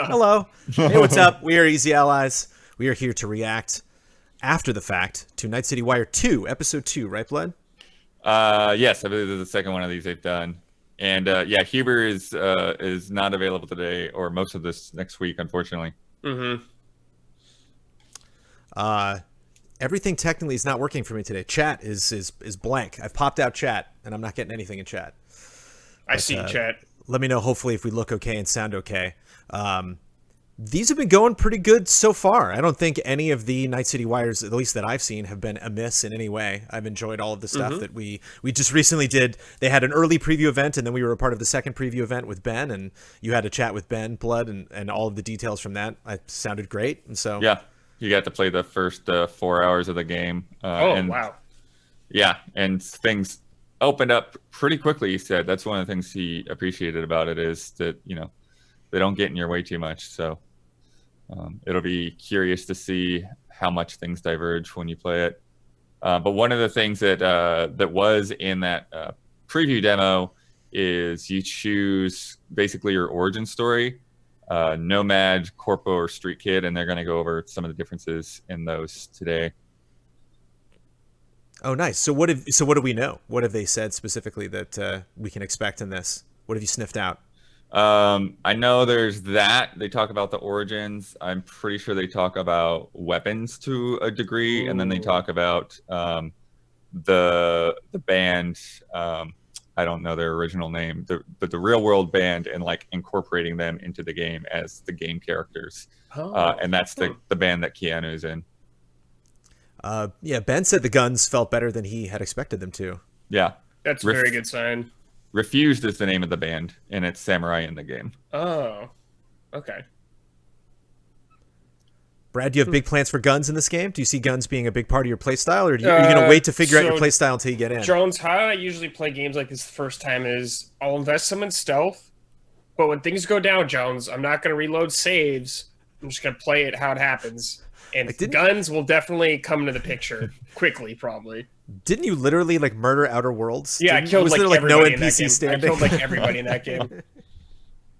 Hello. Hey, what's up? We are Easy Allies. We are here to react after the fact to Night City Wire 2, Episode 2, right, Blood? Yes, I believe this is the second one of these they've done. And yeah, Huber is not available today or most of this next week, unfortunately. Mm-hmm. Everything technically is not working for me today. Chat is blank. I've popped out chat, and I'm not getting anything in chat. I see chat. Let me know, hopefully, if we look okay and sound okay. These have been going pretty good so far. I don't think any of the Night City Wires, at least that I've seen, have been amiss in any way. I've enjoyed all of the stuff that we just recently did. They had an early preview event, and then we were a part of the second preview event with Ben, and you had a chat with Ben, Blood, and all of the details from that. It sounded great. And so Yeah, you got to play the first 4 hours of the game. Wow. Yeah, and things opened up pretty quickly, he said. That's one of the things he appreciated about it, is that, they don't get in your way too much. So it'll be curious to see how much things diverge when you play it. But one of the things that was in that preview demo is you choose basically your origin story, Nomad, Corpo, or Street Kid, and they're going to go over some of the differences in those today. Oh, nice. So what do we know? What have they said specifically that we can expect in this? What have you sniffed out? I know there's that. They talk about the origins. I'm pretty sure they talk about weapons to a degree, and then they talk about the band. I don't know their original name, but the real world band, and like incorporating them into the game as the game characters. And that's the band that Keanu's in. Yeah, Ben said the guns felt better than he had expected them to. Yeah, That's a very good sign. Refused is the name of the band, and it's Samurai in the game. Oh, okay. Brad, do you have big plans for guns in this game? Do you see guns being a big part of your playstyle, or are you going to wait to figure out your playstyle until you get in? Jones, how I usually play games like this the first time is I'll invest some in stealth, but when things go down, Jones, I'm not going to reload saves. I'm just going to play it how it happens. And guns will definitely come into the picture quickly, probably. Didn't you literally like murder Outer Worlds? Yeah, I killed was like there, like no everybody in that NPC game. standing? I killed like everybody in that game.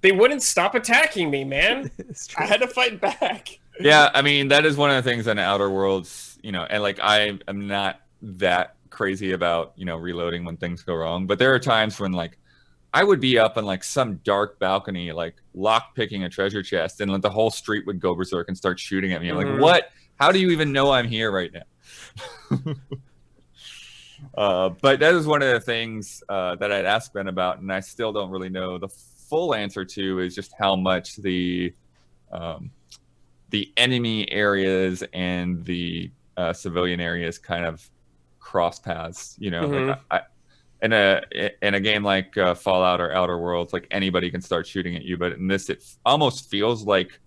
They wouldn't stop attacking me, man. I had to fight back. Yeah, I mean, that is one of the things in Outer Worlds, and like I am not that crazy about, reloading when things go wrong. But there are times when like I would be up on like some dark balcony, like lock picking a treasure chest, and like the whole street would go berserk and start shooting at me. I'm like, what? How do you even know I'm here right now? But that is one of the things that I'd asked Ben about, and I still don't really know the full answer to, is just how much the enemy areas and the civilian areas kind of cross paths. Like in a game like Fallout or Outer Worlds, like anybody can start shooting at you, but in this, it almost feels like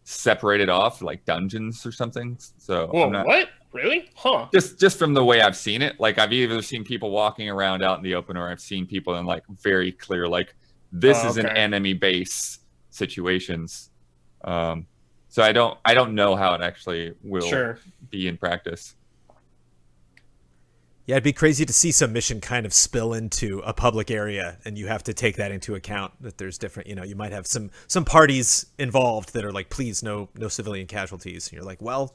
separated off, like dungeons or something. So Whoa, what? Really? Huh. Just from the way I've seen it, like I've either seen people walking around out in the open, or I've seen people in like very clear, like this is an enemy base situations. So I don't know how it actually will be in practice. Yeah, it'd be crazy to see some mission kind of spill into a public area, and you have to take that into account, that there's different, you might have some parties involved that are like, please, no civilian casualties. And you're like, well,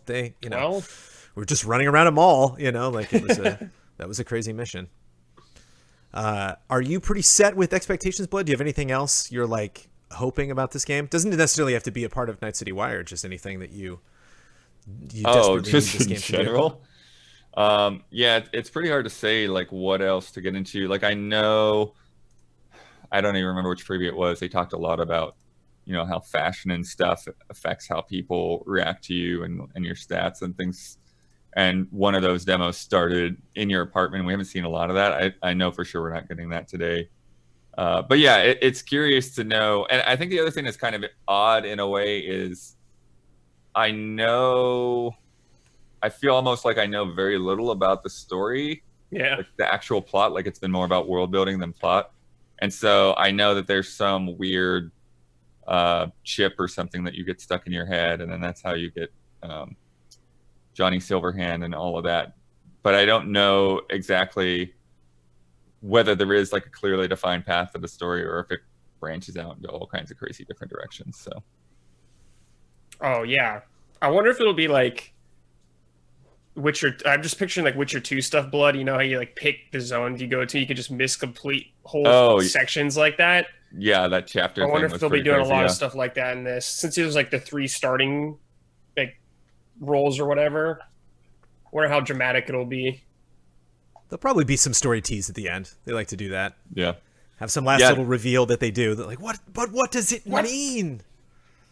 we're just running around a mall, like it was that was a crazy mission. Are you pretty set with expectations, Blood? Do you have anything else you're like hoping about this game? Doesn't it necessarily have to be a part of Night City Wire, just anything that you desperately need this game in general? To do? Yeah, it's pretty hard to say like what else to get into. Like I don't even remember which preview it was. They talked a lot about, how fashion and stuff affects how people react to you and your stats and things. And one of those demos started in your apartment. We haven't seen a lot of that. I know for sure we're not getting that today. But yeah, it's curious to know. And I think the other thing that's kind of odd in a way is I feel almost like I know very little about the story. Yeah. Like the actual plot, like it's been more about world building than plot. And so I know that there's some weird chip or something that you get stuck in your head, and then that's how you get Johnny Silverhand and all of that. But I don't know exactly whether there is like a clearly defined path to the story, or if it branches out into all kinds of crazy different directions. So Oh yeah, I wonder if it'll be like Witcher. I'm just picturing like Witcher 2 stuff. Blood. You know how you like pick the zones you go to. You could just miss complete whole Oh, sections like that. yeah, that chapter I thing wonder if was they'll be pretty doing crazy, a lot yeah. of stuff like that in this, since it was like the 3 starting like roles or whatever. Wonder how dramatic it'll be. There'll probably be some story tease at the end. They like to do that. Yeah. Have some last Yeah. little reveal that they do. They're like, what? But what does it What? mean?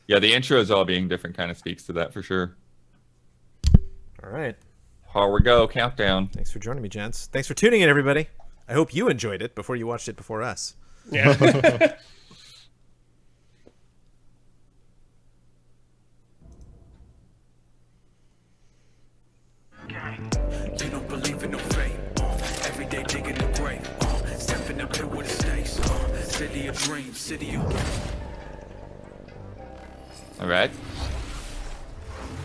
Yeah, the intros all being different kind of speaks to that for sure. All right. Here we go, countdown. Thanks for joining me, gents. Thanks for tuning in, everybody. I hope you enjoyed it before you watched it before us. Yeah. You don't believe in no fate. Every day digging the grave. Stepping up to what it stays. City of dreams, city of... All right.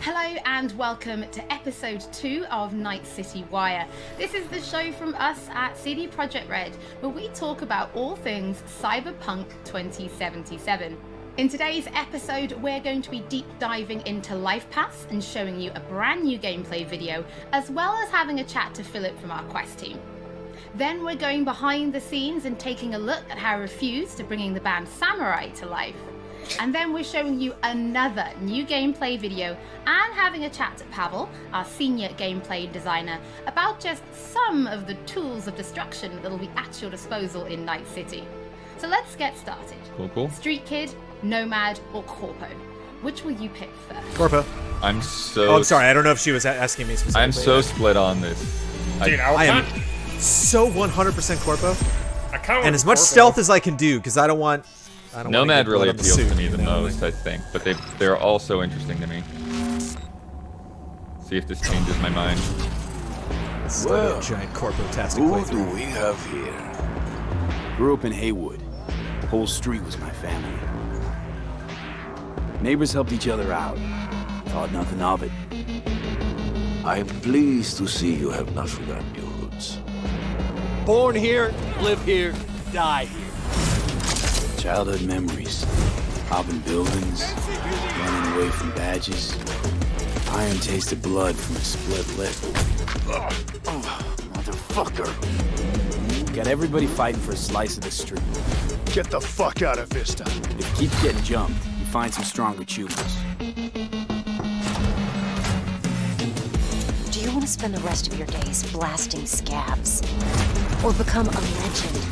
Hello and welcome to episode 2 of Night City Wire. This is the show from us at CD Projekt RED, where we talk about all things Cyberpunk 2077. In today's episode, we're going to be deep diving into Life Pass and showing you a brand new gameplay video, as well as having a chat to Philip from our quest team. Then we're going behind the scenes and taking a look at how Refused are bringing the band Samurai to life. And then we're showing you another new gameplay video and having a chat to Pavel, our senior gameplay designer, about just some of the tools of destruction that will be at your disposal in Night City. So let's get started. Cool. Street Kid, Nomad, or Corpo? Which will you pick first? Corpo. I'm so... Oh, I'm sorry. I don't know if she was asking me specifically. I'm so split on this. Dude, I am so 100% Corpo. I kind of And as much stealth as I can do, because I don't want... Nomad really appeals to me you the know, most, I think, but they're all so interesting to me. See if this changes my mind. This is gonna be a giant Corpo-tastic Who playthrough. do we have here? Grew up in Haywood. Whole street was my family. Neighbors helped each other out. Thought nothing of it. I'm pleased to see you have not forgotten your roots. Born here, live here, die here. Childhood memories. Hopping buildings. Running away from badges. Iron tasted blood from a split lip. Motherfucker! Got everybody fighting for a slice of the street. Get the fuck out of Vista! If you keep getting jumped, you find some stronger choosers. Do you want to spend the rest of your days blasting scabs? Or become a legend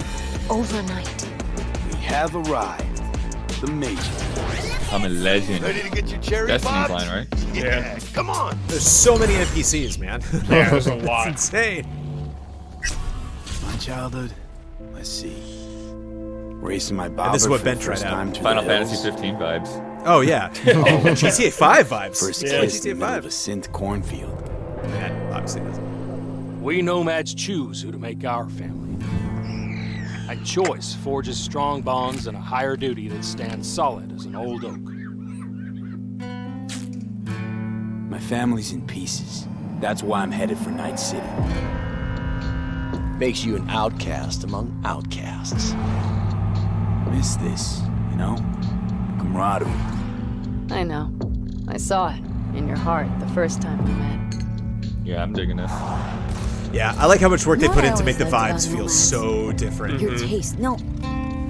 overnight? We have arrived. The Major. I'm a legend. Ready to get your cherry Destiny's popped? line, right? Yeah. Come on! There's so many NPCs, man. Yeah, there's a lot. It's insane. My childhood? Let's see. Racing my bobber this is what for Ben the tried first out. time through Final the Fantasy hills. 15 vibes. Oh, yeah. GTA 5 vibes. First Yeah. kiss in GTA the middle 5. of a synth cornfield. Man, obviously doesn't. We nomads choose who to make our family. And choice forges strong bonds and a higher duty that stands solid as an old oak. My family's in pieces. That's why I'm headed for Night City. Makes you an outcast among outcasts. Miss this, you know? Camaraderie. I know. I saw it in your heart the first time we met. Yeah, I'm digging this. Yeah, I like how much work they Not put in to always make the lived by vibes feel nomads. so different. Your taste, no.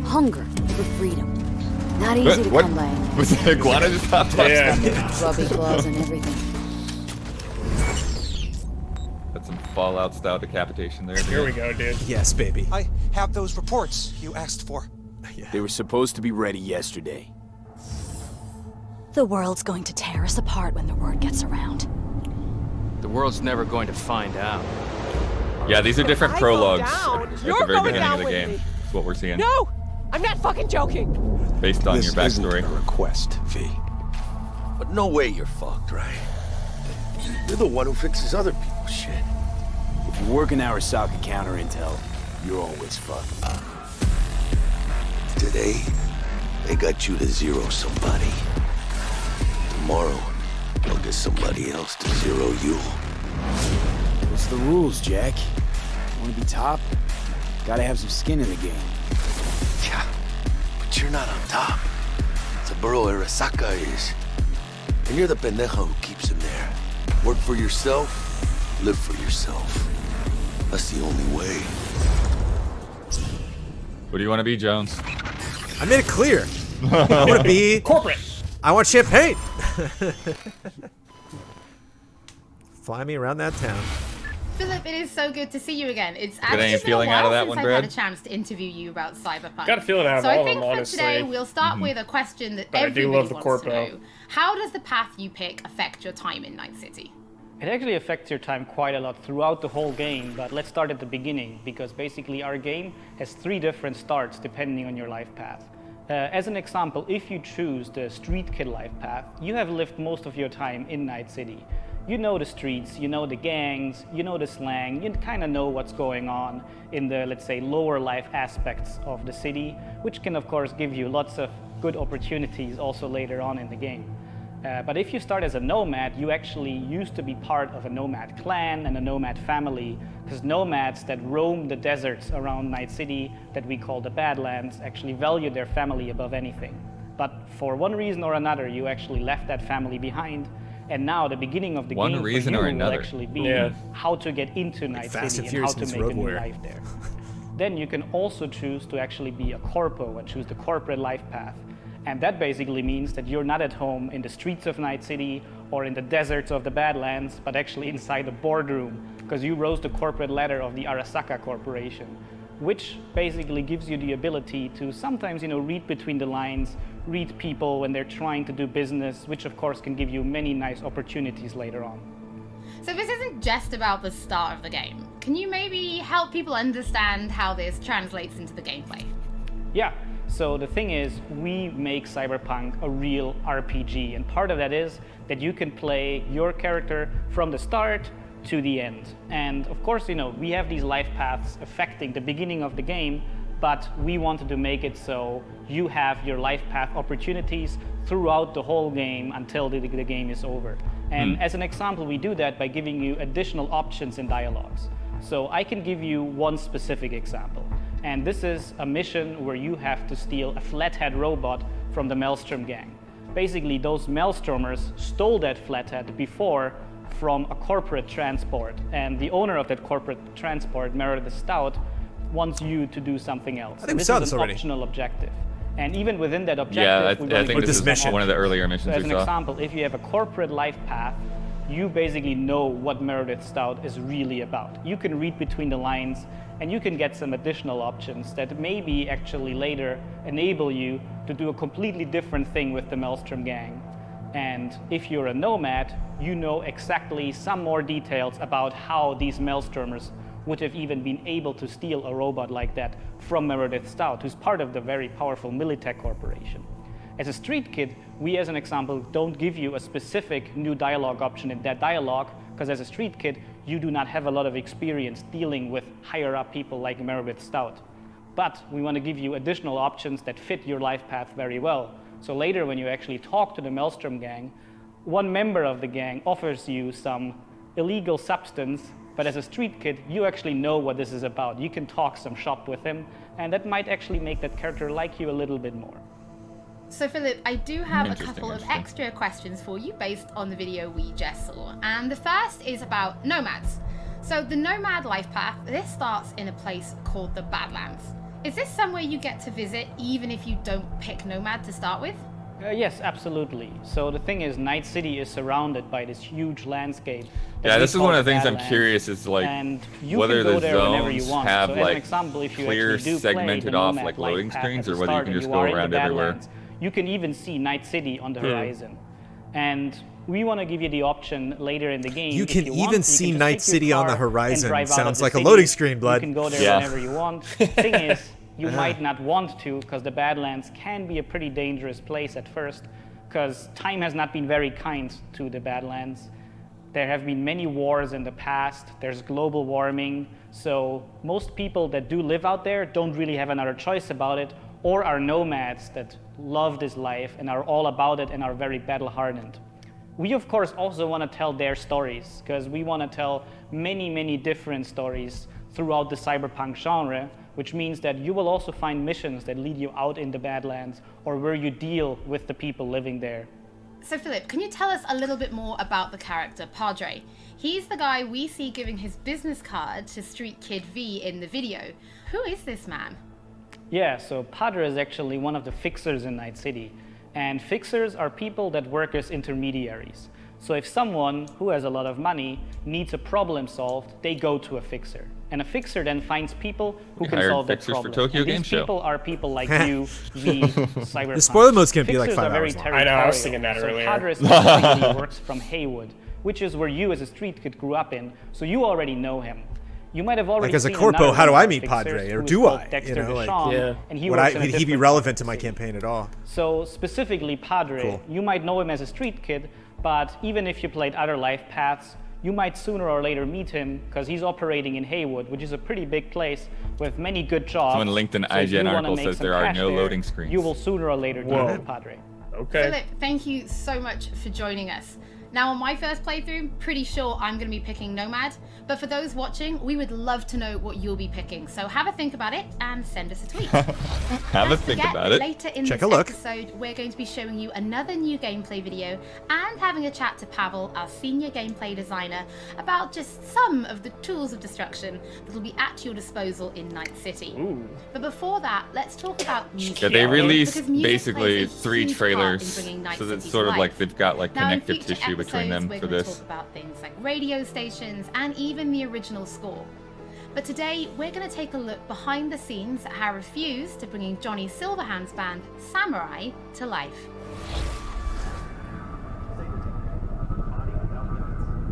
Hunger for freedom. Not easy to What? come by. in there. Was the iguana just popped up? Yeah. Grubby claws and everything. That's some Fallout style decapitation there. Here we go, dude. Yes, baby. I have those reports you asked for. They were supposed to be ready yesterday. The world's going to tear us apart when the word gets around. The world's never going to find out. Yeah, these are different I go prologues down, at the you're very going beginning down of the with game. me. That's what we're seeing. No! I'm not fucking joking! Based on This your backstory. isn't a request, V. But no way you're fucked, right? You're the one who fixes other people's shit. If you're working Arasaka counter intel, you're always fucked. Today, they got you to zero somebody. Tomorrow, they'll get somebody else to zero you. What's the rules, Jack? Want to be top? Gotta have some skin in the game. Yeah, but you're not on top. Saburo Arasaka is. And you're the pendejo who keeps him there. Work for yourself, live for yourself. That's the only way. What do you want to be, Jones? I made it clear. I want to be corporate. I want champagne. Fly me around that town. Philip, it is so good to see you again. It's Get any actually been a feeling out while of that since one, I've Brad? had a chance to interview you about Cyberpunk. Got a feeling out of so all I of think them, for honestly. today we'll start with a question that But I do everybody love the wants corpo. to know. How does the path you pick affect your time in Night City? It actually affects your time quite a lot throughout the whole game, but let's start at the beginning, because basically our game has 3 different starts depending on your life path. As an example, if you choose the street kid life path, you have lived most of your time in Night City. You know the streets, you know the gangs, you know the slang, you kind of know what's going on in the, let's say, lower life aspects of the city, which can of course give you lots of good opportunities also later on in the game. But if you start as a nomad, you actually used to be part of a nomad clan and a nomad family, because nomads that roam the deserts around Night City that we call the Badlands actually value their family above anything. But for one reason or another, you actually left that family behind. And now the beginning of the One game reason for or you will another. actually be Yeah. how to get into Night Fast City and and how Furious to meets make a Road new Warrior. life there. Then you can also choose to actually be a corpo and choose the corporate life path. And that basically means that you're not at home in the streets of Night City or in the deserts of the Badlands, but actually inside the boardroom, because you rose the corporate ladder of the Arasaka Corporation, which basically gives you the ability to sometimes, read between the lines, read people when they're trying to do business, which of course can give you many nice opportunities later on. So this isn't just about the start of the game. Can you maybe help people understand how this translates into the gameplay? Yeah, so the thing is, we make Cyberpunk a real RPG, and part of that is that you can play your character from the start to the end. And of course, we have these life paths affecting the beginning of the game, but we wanted to make it so you have your life path opportunities throughout the whole game until the game is over. And as an example, we do that by giving you additional options in dialogues. So I can give you one specific example. And this is a mission where you have to steal a flathead robot from the Maelstrom gang. Basically, those Maelstromers stole that flathead before from a corporate transport. And the owner of that corporate transport, Meredith Stout, wants you to do something else. I think we this saw is this an already. optional objective. And even within that objective, Yeah, we I wanna think give this you is some one of the options. earlier missions So as we an saw. example, if you have a corporate life path, you basically know what Meredith Stout is really about. You can read between the lines and you can get some additional options that maybe actually later enable you to do a completely different thing with the Maelstrom gang. And if you're a nomad, you know exactly some more details about how these Maelstromers would have even been able to steal a robot like that from Meredith Stout, who's part of the very powerful Militech Corporation. As a street kid, we, as an example, don't give you a specific new dialogue option in that dialogue, because as a street kid, you do not have a lot of experience dealing with higher up people like Meredith Stout. But we want to give you additional options that fit your life path very well. So later, when you actually talk to the Maelstrom gang, one member of the gang offers you some illegal substance, but as a street kid, you actually know what this is about. You can talk some shop with him, and that might actually make that character like you a little bit more. So Philip, I do have a Interesting, couple of interesting. extra questions for you based on the video we just saw. And the first is about nomads. So the nomad life path, this starts in a place called the Badlands. Is this somewhere you get to visit even if you don't pick nomad to start with? Yes, absolutely. So the thing is, Night City is surrounded by this huge landscape. that Yeah, we this is call one of the the things I'm Badlands. curious is like And you whether can go the there whenever you zones want. have So as an like example, if you clear actually do play segmented the off nomad like life loading path screens, at or the whether you start can and just are go in the around everywhere. Badlands, you can even see Night City on the horizon. And we want to give you the option later in the game. You if can you even want, see you can Night just take City your on the car and horizon. drive out Sounds of the like a city. loading screen, blood. You can go there Yeah. whenever you want. Thing is, you might not want to, because the Badlands can be a pretty dangerous place at first, because time has not been very kind to the Badlands. There have been many wars in the past. There's global warming. So most people that do live out there don't really have another choice about it, or are nomads that love this life and are all about it and are very battle hardened. We, of course, also want to tell their stories, because we want to tell many, many different stories throughout the cyberpunk genre, which means that you will also find missions that lead you out in the Badlands or where you deal with the people living there. So Philip, can you tell us a little bit more about the character Padre? He's the guy we see giving his business card to Street Kid V in the video. Who is this man? Yeah, so Padre is actually one of the fixers in Night City. And fixers are people that work as intermediaries. So if someone who has a lot of money needs a problem solved, they go to a fixer. And a fixer then finds people who can solve that problem. For Tokyo and Game these Show. people are people like you, V, Cyberpunk. The spoiler mode's gonna be like Fixers 5 are very hours long. I know, I was territorial. thinking that so earlier. Padre specifically works from Haywood, which is where you as a street kid grew up in, so you already know him. You might have already Like as a seen corpo, another how do one I of meat the Padre, fixers or who is do called I? Dexter You know, like, Deshawn, and he would works in a he be different relevant to part my of the city. campaign at all? So specifically Padre, Cool. you might know him as a street kid, but even if you played other life paths, you might sooner or later meet him because he's operating in Haywood, which is a pretty big place with many good jobs. Someone linked an So if you IGN wanna article make says some there are cash no there, loading screens. You will sooner or later Whoa. meet Padre. Okay. Philip, thank you so much for joining us. Now, on my first playthrough, pretty sure I'm going to be picking Nomad, but for those watching, we would love to know what you'll be picking. So have a think about it and send us a tweet. Have a think about it. Later in Check this a look. episode, we're going to be showing you another new gameplay video and having a chat to Pavel, our senior gameplay designer, about just some of the tools of destruction that will be at your disposal in Night City. Ooh. But before that, let's talk about music. Yeah, they released Because music basically plays a 3 huge part in trailers, bringing Night so that's City sort to of like life. they've got like Now, in connective future tissue between them episodes, for we're going to this. talk about things like radio stations and even the original score. But today, we're going to take a look behind the scenes at how Refuse to bringing Johnny Silverhand's band Samurai to life.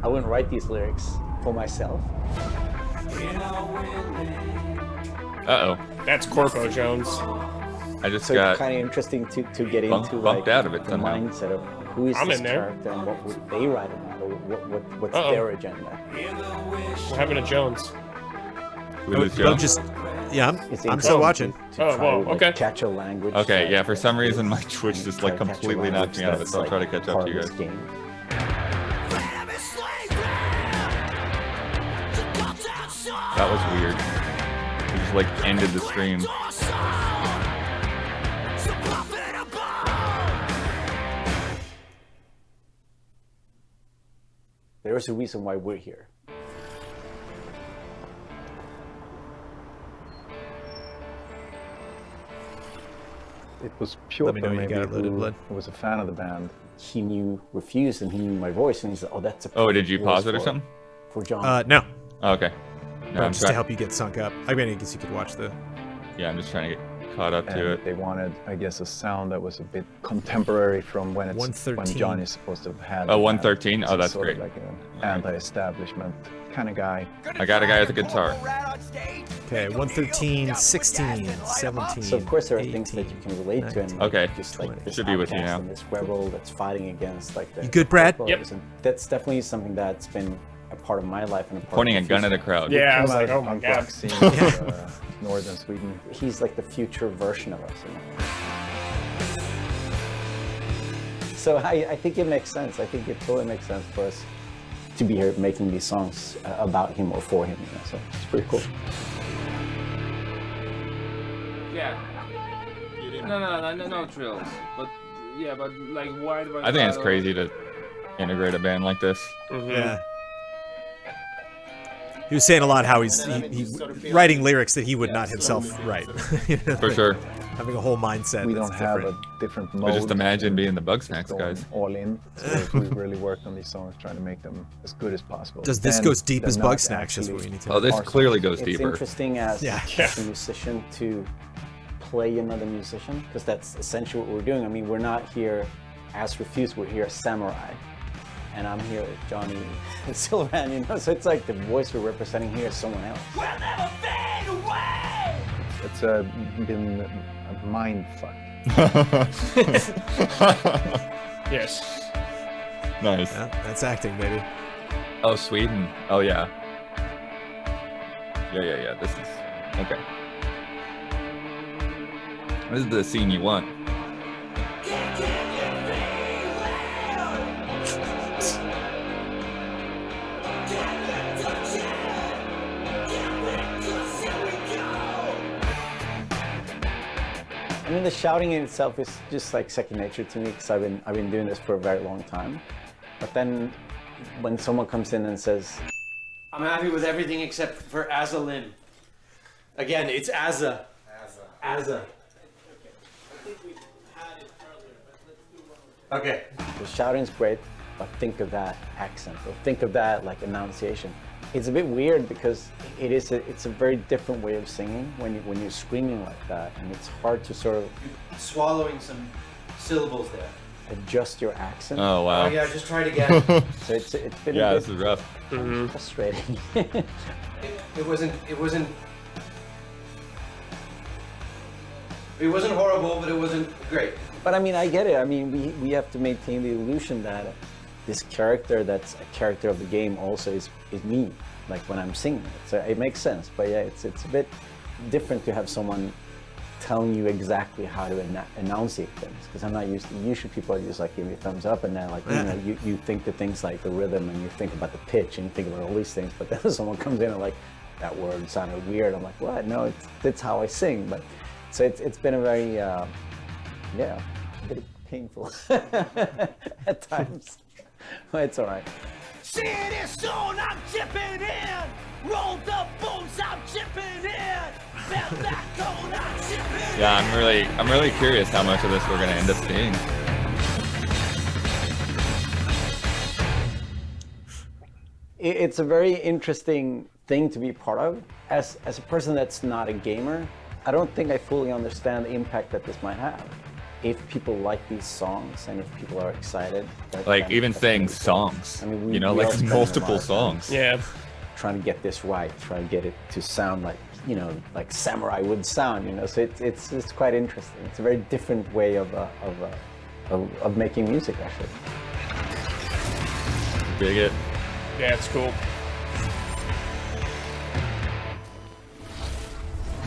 I wouldn't write these lyrics for myself. Uh-oh. That's Corpo Jones. I just So got it's kind of interesting to get bumped into like out of it the somehow. mindset of who is I'm this in there. character and what would they write about or what's Uh-oh. their agenda. What happened to Jones? Who is Don't Jones? just, yeah, I'm It's still interesting watching. to Oh, try well, to, like, okay. catch a language. Okay, that yeah, for some reason my is- Twitch and just try like to catch a completely knocked language me out of it, that's, so I'll try to like, catch up part to you of guys. this game. That was weird. It just like ended the stream. There is a reason why we're here. It was pure Let me know for when you maybe got it loaded, who Blood. was a fan of the band. He knew Refuse and he knew my voice and he said, "Oh, that's a." Oh, did you perfect pause voice it or for- something? For John. No. Oh, okay. No, I'm Just to trying. help you get sunk up. I mean, I guess you could watch the. Yeah, I'm just trying to get caught up And to it. they wanted, I guess, a sound that was a bit contemporary from when it's when 113. Johnny's supposed to have had. Oh, the band. 113? Oh, So that's sort of great. like an anti-establishment kind of guy. I got a guy with a guitar. Okay, 113, 16, 17. So of course there are things that you can relate to, and 19, Okay. just like this Should be with you outcast now. and this rebel that's fighting against like the. You good, Brad? corporals, Yep. and that's definitely something that's been a part of my life and a part. Pointing a of gun at a Refuse's crowd. Yeah, I was Came like, out oh of my punk god. rock scene of, northern Sweden. He's like the future version of us. You know? So I think it makes sense. I think it totally makes sense for us to be here making these songs about him or for him. You know? So it's pretty cool. Yeah. No drills. But yeah, but like why? I think it's crazy to integrate a band like this. Yeah. He was saying a lot how he's writing lyrics that he would not himself write. You know, For like sure. Having a whole mindset. We that's don't have different. a different But mode. just imagine being the Bug Just Snacks going guys. all in. So we really worked on these songs, trying to make them as good as possible. Does this And go as deep they're as not Bug Snacks? Is what actually we need to Oh, this our clearly songs. goes It's deeper. interesting as Yeah. a musician to play another musician because that's essentially what we're doing. I mean, we're not here as Refuse, we're here as Samurai. And I'm here with Johnny Silverhand, you know? So it's like the voice we're representing here is someone else. It's been a mind fuck. Yes. Nice. Yeah, that's acting, baby. Oh, Sweden. Oh, yeah. Yeah. This is okay. This is the scene you want. I mean, the shouting in itself is just like second nature to me because I've been doing this for a very long time. But then when someone comes in and says, I'm happy with everything except for Azza Lim. Again, it's Azza. Azza. Okay. The shouting's great, but think of that accent, or think of that like enunciation. It's a bit weird because it's a very different way of singing when you're screaming like that, and it's hard to sort of Swallowing some syllables there. adjust your accent. Oh wow. Oh yeah, just try it again. So it's been Yeah, a this bit is rough. frustrating. It wasn't horrible, but it wasn't great. But I mean, I get it. I mean, we have to maintain the illusion that this character that's a character of the game also is me, like when I'm singing it. So it makes sense. But yeah, it's a bit different to have someone telling you exactly how to enunciate things, because I'm not used to, usually people are just like give me a thumbs up and then like, you know, you think the things like the rhythm and you think about the pitch and you think about all these things, but then someone comes in and like, that word sounded weird. I'm like, what? No, that's how I sing. But so it's been a very, yeah, a bit painful at times, but it's all right. See this zone, I'm chipping in. Roll the bones, I'm chipping in. Felt that cone, I'm chipping in. Yeah, I'm really curious how much of this we're gonna end up seeing. It's a very interesting thing to be part of. As a person that's not a gamer, I don't think I fully understand the impact that this might have. If people like these songs and if people are excited. Like even saying songs, I mean, you know, we all like spend a lot multiple of time songs. Yeah. Trying to get this right, trying to get it to sound like, you know, like samurai would sound, you know. So it's quite interesting. It's a very different way of making music, actually. Dig it. Yeah, it's cool.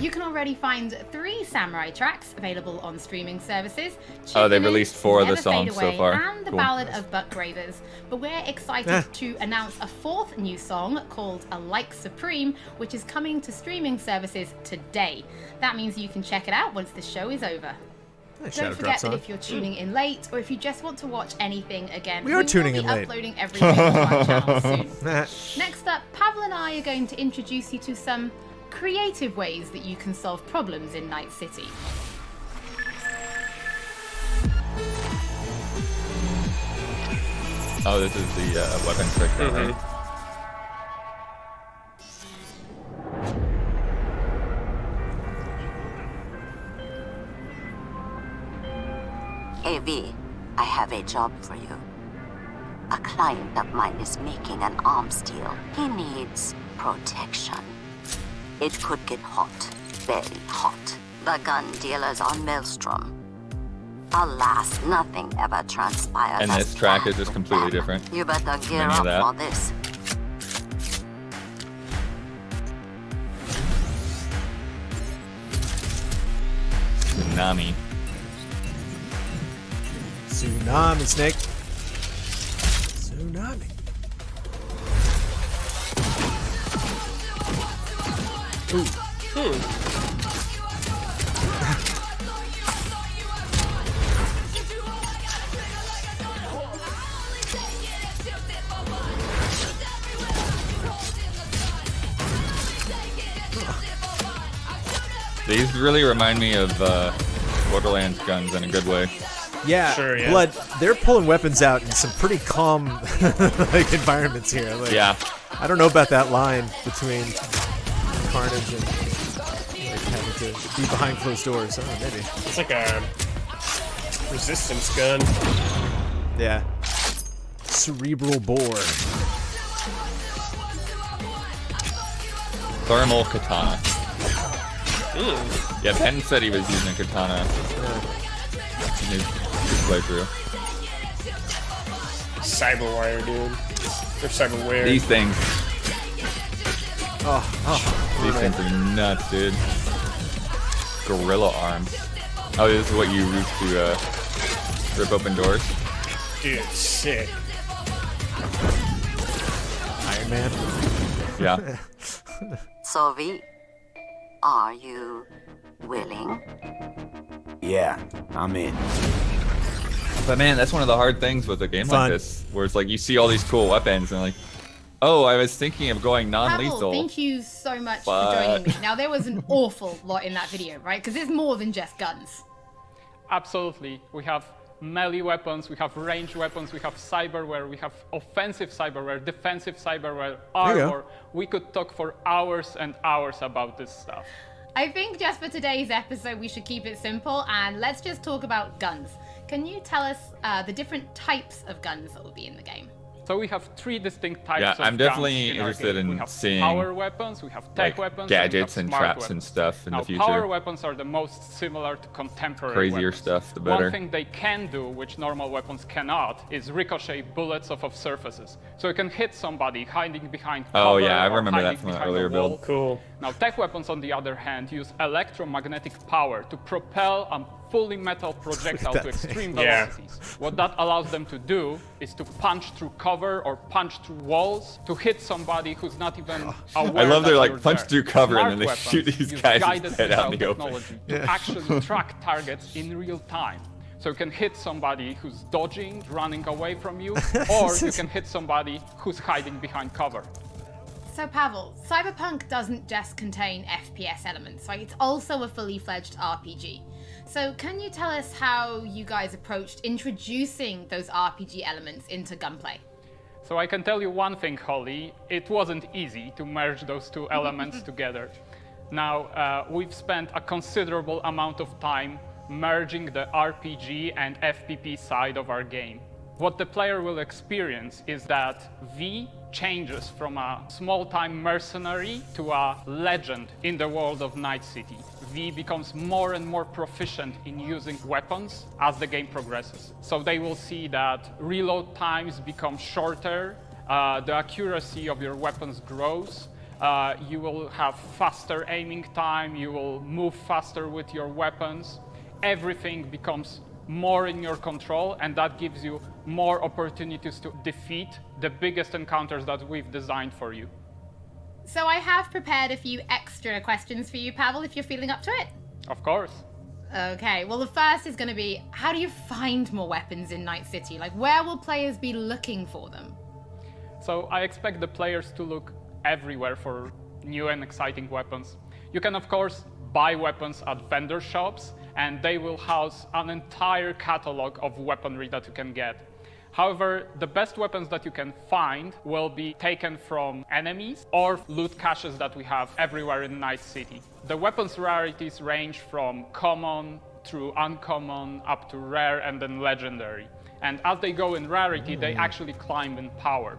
You can already find 3 Samurai tracks available on streaming services. Oh, they've Chicken released Is, 4 of the Never Fade songs so Away, far. And the Cool. Ballad of Buck Gravers. But we're excited to announce a 4th new song called A Like Supreme, which is coming to streaming services today. That means you can check it out once the show is over. Don't forget that if you're tuning in late, or if you just want to watch anything again, We are tuning will be in late. uploading everything to our channel soon. Next up, Pavel and I are going to introduce you to some creative ways that you can solve problems in Night City. Oh, this is the weapon trick thing, right? AV, I have a job for you. A client of mine is making an arms deal. He needs protection. It could get hot, very hot. The gun dealers on Maelstrom. Alas, nothing ever transpires. And this track is just completely different. You better gear Any of up that. for this. Tsunami. Tsunami, Snake. Tsunami. Ooh. These really remind me of Borderlands guns in a good way. Yeah, Sure, yeah. Blood, they're pulling weapons out in some pretty calm like environments here. Like, Yeah. I don't know about that line between Carnage and like having to be behind closed doors. Oh, maybe. It's like a resistance gun. Yeah. Cerebral bore. Thermal katana. Yeah, Ben said he was using a katana in his playthrough. Cyberwire, dude. Or cyberware. These things. These man. things are nuts, dude. Gorilla arms. Oh, this is what you use to rip open doors? Dude, sick. Iron Man. Yeah. So V, are you willing? Yeah, I'm in. But man, that's one of the hard things with a game like this, where it's like you see all these cool weapons and like, oh, I was thinking of going non-lethal. Pavel, thank you so much for joining me. Now, there was an awful lot in that video, right? Because it's more than just guns. Absolutely. We have melee weapons, we have ranged weapons, we have cyberware, we have offensive cyberware, defensive cyberware, armor. We could talk for hours and hours about this stuff. I think just for today's episode, we should keep it simple and let's just talk about guns. Can you tell us the different types of guns that will be in the game? So we have 3 distinct types of guns. Yeah, I'm definitely interested in seeing power weapons, we have tech weapons, gadgets and and traps and stuff in the future. Power weapons are the most similar to contemporary Crazier weapons. stuff, the better. One thing they can do, which normal weapons cannot, is ricochet bullets off of surfaces. So you can hit somebody hiding behind cover. Oh yeah, I remember that hiding from the behind a earlier wall. build. Cool. Now, tech weapons, on the other hand, use electromagnetic power to propel a fully metal projectile to extreme velocities. What that allows them to do is to punch through cover or punch through walls to hit somebody who's not even aware. I love that they're like you're punch there. through cover Smart and then they weapons shoot these use guys guided instead out in missile the open. technology to actually track targets in real time. So you can hit somebody who's dodging, running away from you, or you can hit somebody who's hiding behind cover. So Pavel, Cyberpunk doesn't just contain FPS elements, right? It's also a fully fledged RPG. So can you tell us how you guys approached introducing those RPG elements into gunplay? So I can tell you one thing, Holly, it wasn't easy to merge those 2 elements together. Now, we've spent a considerable amount of time merging the RPG and FPP side of our game. What the player will experience is that V changes from a small-time mercenary to a legend in the world of Night City. V becomes more and more proficient in using weapons as the game progresses. So they will see that reload times become shorter, the accuracy of your weapons grows, you will have faster aiming time, you will move faster with your weapons. Everything becomes more in your control, and that gives you more opportunities to defeat the biggest encounters that we've designed for you. So I have prepared a few extra questions for you, Pavel, if you're feeling up to it. Of course. Okay, well the first is going to be, how do you find more weapons in Night City? Like, where will players be looking for them? So I expect the players to look everywhere for new and exciting weapons. You can, of course, buy weapons at vendor shops, and they will house an entire catalog of weaponry that you can get. However, the best weapons that you can find will be taken from enemies or loot caches that we have everywhere in Night City. The weapons rarities range from common through uncommon up to rare and then legendary. And as they go in rarity, they actually climb in power.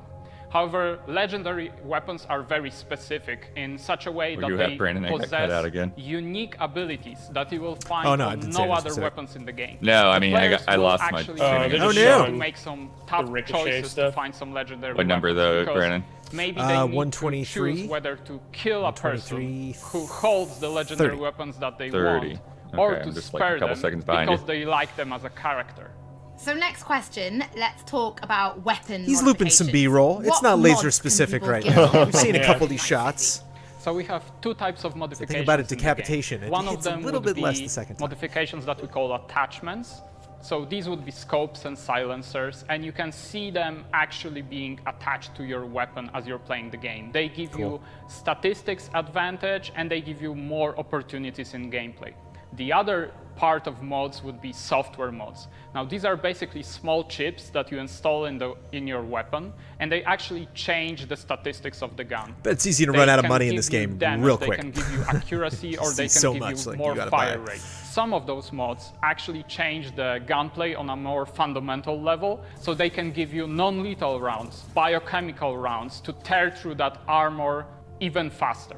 However, legendary weapons are very specific in such a way that they possess unique abilities that you will find on no other weapons in the game. No, I mean, I lost my... To make some tough choices to find some legendary What number though, Brandon? Maybe they need to choose whether to kill a person who holds the legendary weapons that they want, or to spare them because they like them as a character. So next question, let's talk about weapon He's looping some B-roll. It's not laser specific right now. We've seen a couple of these shots. So we have 2 types of modifications. So think about a decapitation. One of them a little would bit be less the second time. modifications that we call attachments. So these would be scopes and silencers, and you can see them actually being attached to your weapon as you're playing the game. They give you statistics advantage, and they give you more opportunities in gameplay. The other part of mods would be software mods. Now these are basically small chips that you install in your weapon, and they actually change the statistics of the gun. But it's easy to run out of money in this game real quick. They can give you accuracy, or they can give you more fire rate. Some of those mods actually change the gunplay on a more fundamental level, so they can give you non-lethal rounds, biochemical rounds, to tear through that armor even faster.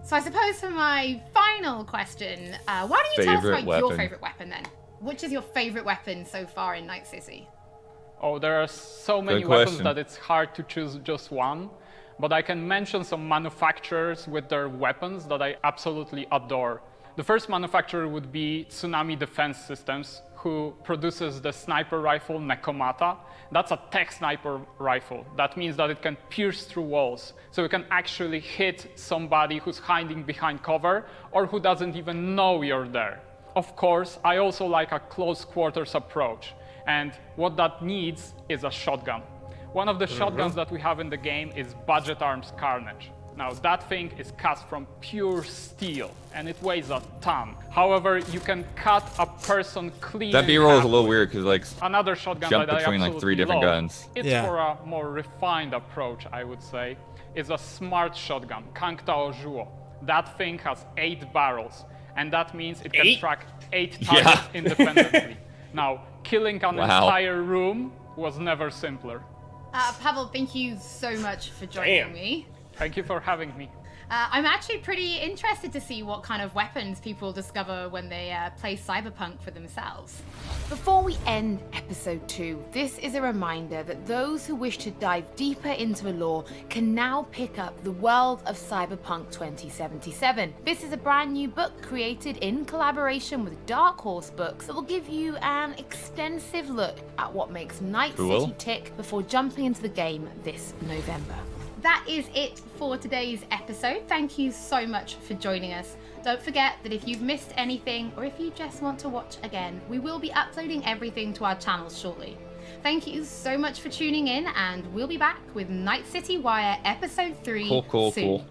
So I suppose for my final question, why don't you tell us about your favorite weapon then? Which is your favorite weapon so far in Night City? Oh, there are so many weapons that it's hard to choose just one. But I can mention some manufacturers with their weapons that I absolutely adore. The first manufacturer would be Tsunami Defense Systems, who produces the sniper rifle Nekomata. That's a tech sniper rifle. That means that it can pierce through walls. So you can actually hit somebody who's hiding behind cover or who doesn't even know you're there. of course, I also like a close quarters approach. And what that needs is a shotgun. One of the shotguns that we have in the game is Budget Arms Carnage. Now, that thing is cast from pure steel, and it weighs a ton. However, you can cut a person clean. That B-roll is a little weird because like another shotgun jump that between I like 3 different love, guns. It's for a more refined approach, I would say. Is a smart shotgun, Kangta Ojuo. That thing has 8 barrels, and that means it can track 8 targets independently. Now, killing an entire room was never simpler. Pavel, thank you so much for joining me. Thank you for having me. I'm actually pretty interested to see what kind of weapons people discover when they play Cyberpunk for themselves. Before we end episode 2, this is a reminder that those who wish to dive deeper into the lore can now pick up The World of Cyberpunk 2077. This is a brand new book created in collaboration with Dark Horse Books that will give you an extensive look at what makes Night City tick before jumping into the game this November. That is it for today's episode. Thank you so much for joining us. Don't forget that if you've missed anything or if you just want to watch again, we will be uploading everything to our channels shortly. Thank you so much for tuning in, and we'll be back with Night City Wire Episode 3 soon.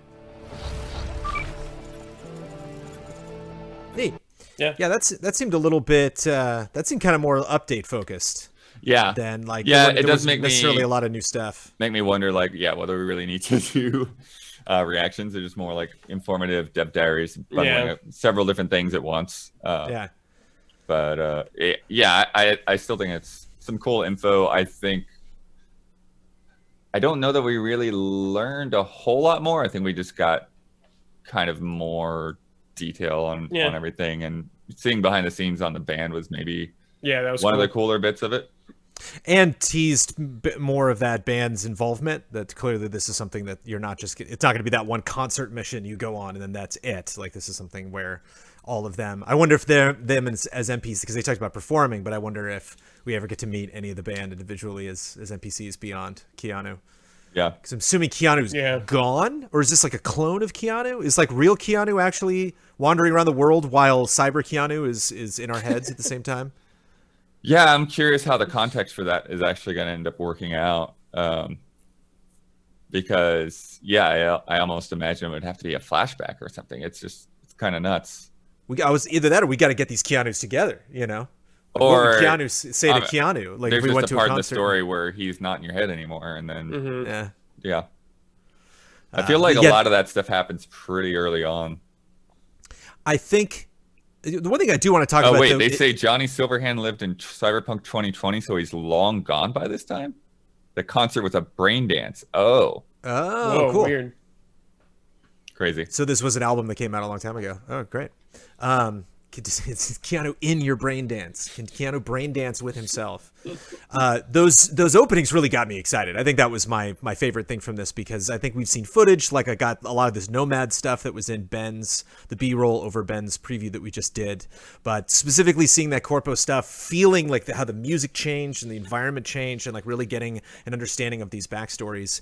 Neat. Yeah, that seemed a little bit, that seemed kind of more update focused. Yeah. Then like it does make necessarily me a lot of new stuff. Make me wonder like whether we really need to do reactions. They're just more like informative dev diaries, bundling up several different things at once. But I still think it's some cool info. I don't know that we really learned a whole lot more. I think we just got kind of more detail on everything, and seeing behind the scenes on the band was maybe that was one of the cooler bits of it. And teased more of that band's involvement, that clearly this is something that you're not just, it's not going to be that one concert mission you go on and then that's it. Like this is something where all of them, I wonder if them as NPCs, because they talked about performing, but I wonder if we ever get to meet any of the band individually as NPCs beyond Keanu. Yeah. Because I'm assuming Keanu's gone, or is this like a clone of Keanu? Is like real Keanu actually wandering around the world while cyber Keanu is in our heads at the same time? Yeah, I'm curious how the context for that is actually going to end up working out. Because, I almost imagine it would have to be a flashback or something. It's kind of nuts. I was either that or we got to get these Keanus together, you know? Like, or what would Keanu say to Keanu? Like there's if we went just a to part a of the concert. story where he's not in your head anymore, and then I feel Uh, like a yeah. lot of that stuff happens pretty early on. I think the one thing I do want to talk about. Oh wait, though, they say Johnny Silverhand lived in Cyberpunk 2020, so he's long gone by this time. The concert was a brain dance. Oh, Whoa, cool. Weird. Crazy. So this was an album that came out a long time ago. Oh, great. It's Keanu in your brain dance. Can Keanu brain dance with himself? Those openings really got me excited. I think that was my favorite thing from this, because I think we've seen footage. Like I got a lot of this Nomad stuff that was in the B-roll over Ben's preview that we just did. But specifically seeing that Corpo stuff, feeling like how the music changed and the environment changed, and like really getting an understanding of these backstories.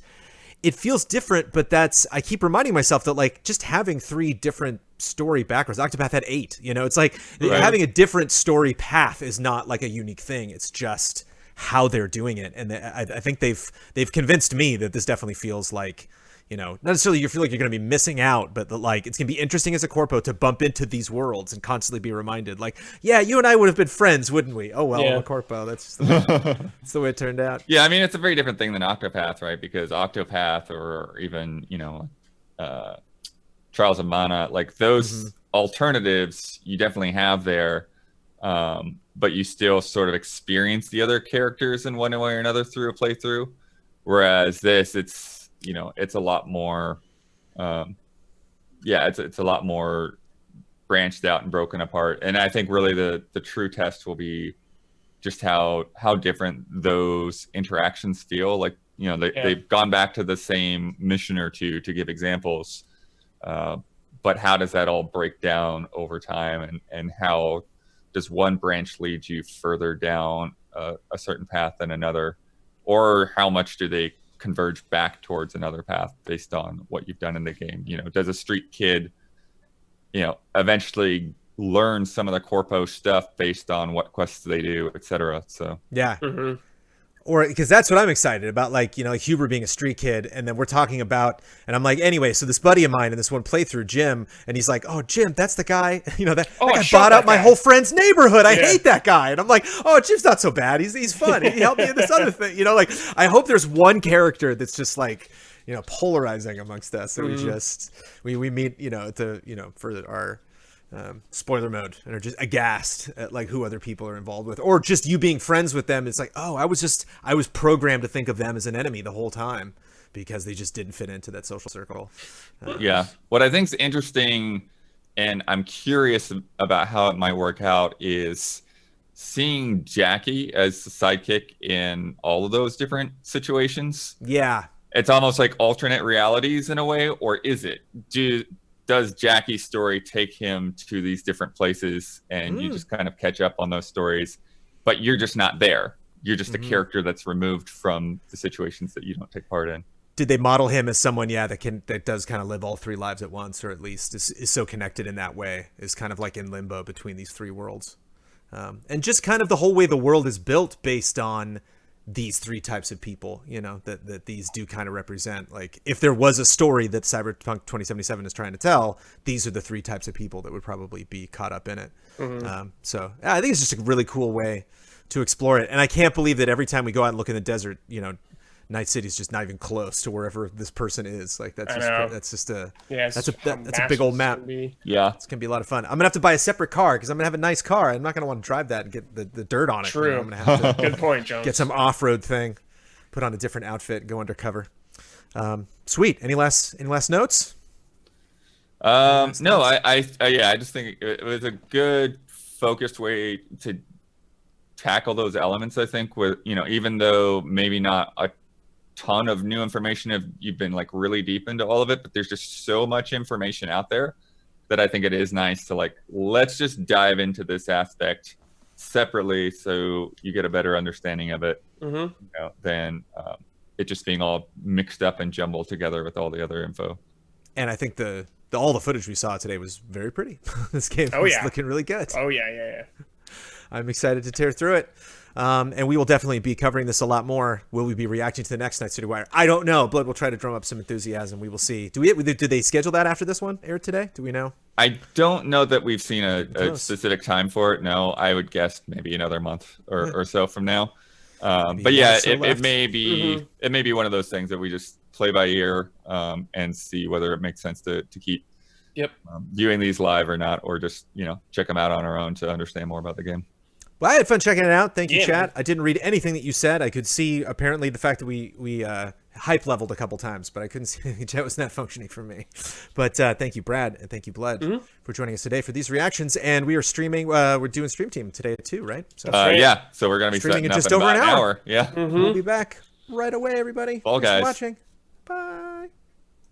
It feels different, but I keep reminding myself that like just having 3 different story backgrounds, Octopath had 8, you know, it's like having a different story path is not like a unique thing. It's just how they're doing it. And I think they've convinced me that this definitely feels like, you know, not necessarily you feel like you're going to be missing out, but like it's going to be interesting as a corpo to bump into these worlds and constantly be reminded like, yeah, you and I would have been friends, wouldn't we? Oh, well, I'm a corpo. That's the way it turned out. Yeah, I mean, it's a very different thing than Octopath, right? Because Octopath or even, you know, Trials of Mana, like those alternatives you definitely have there, but you still sort of experience the other characters in one way or another through a playthrough. Whereas this, it's, you know, it's a lot more, it's a lot more branched out and broken apart. And I think really the true test will be just how different those interactions feel. Like, you know, they've gone back to the same mission or two to give examples, but how does that all break down over time, and how does one branch lead you further down a certain path than another, or how much do they converge back towards another path based on what you've done in the game? You know, does a street kid, you know, eventually learn some of the corpo stuff based on what quests they do, etc. So yeah. Or because that's what I'm excited about, like, you know, like Huber being a street kid, and then we're talking about, and I'm like, anyway, so this buddy of mine in this one playthrough, Jim, and he's like, oh, Jim, that's the guy, you know, that guy bought out my whole friend's neighborhood. I hate that guy. And I'm like, oh, Jim's not so bad. He's fun. He helped me in this other thing. You know, like, I hope there's one character that's just like, you know, polarizing amongst us. So we meet, you know, for our spoiler mode, and are just aghast at like who other people are involved with, or just you being friends with them. It's like, oh, I was programmed to think of them as an enemy the whole time because they just didn't fit into that social circle. Yeah, what I think is interesting, and I'm curious about how it might work out, is seeing Jackie as the sidekick in all of those different situations. Yeah, it's almost like alternate realities in a way, or is it? Does Jackie's story take him to these different places and you just kind of catch up on those stories, but you're just not there? You're just a character that's removed from the situations that you don't take part in. Did they model him as someone, that does kind of live all three lives at once, or at least is so connected in that way, is kind of like in limbo between these three worlds? And just kind of the whole way the world is built based on these three types of people, you know, that these do kind of represent. Like, if there was a story that Cyberpunk 2077 is trying to tell, these are the three types of people that would probably be caught up in it. So I think it's just a really cool way to explore it. And I can't believe that every time we go out and look in the desert, you know, Night City's just not even close to wherever this person is. Like, that's a big old map. Yeah, it's gonna be a lot of fun. I'm gonna have to buy a separate car because I'm gonna have a nice car. I'm not gonna want to drive that and get the dirt on it. True. You know, I'm gonna have to Good point, Jones. Get some off-road thing, put on a different outfit, go undercover. Sweet. Any last notes? No, I just think it was a good focused way to tackle those elements. I think, with, you know, even though maybe not a ton of new information if you've been like really deep into all of it, but there's just so much information out there that I think it is nice to like, let's just dive into this aspect separately so you get a better understanding of it, you know, than it just being all mixed up and jumbled together with all the other info. And I think all the footage we saw today was very pretty. This game is looking really good. Oh yeah. I'm excited to tear through it. And we will definitely be covering this a lot more. Will we be reacting to the next Night City Wire? I don't know, but we'll try to drum up some enthusiasm. We will see. Did they schedule that after this one aired today? Do we know? I don't know that we've seen a specific time for it. No, I would guess maybe another month or so from now. But yeah, it may be it may be one of those things that we just play by ear and see whether it makes sense to keep viewing these live or not, or just, you know, check them out on our own to understand more about the game. Well, I had fun checking it out. Thank you, chat. I didn't read anything that you said. I could see, apparently, the fact that we hype leveled a couple times, but I couldn't see chat was not functioning for me. But thank you, Brad, and thank you, Blood, for joining us today for these reactions. And we are streaming. We're doing Stream Team today too, right? So yeah. So we're gonna be streaming setting in just up over in about an hour. Yeah. We'll be back right away, everybody. All Thanks guys for watching. Bye.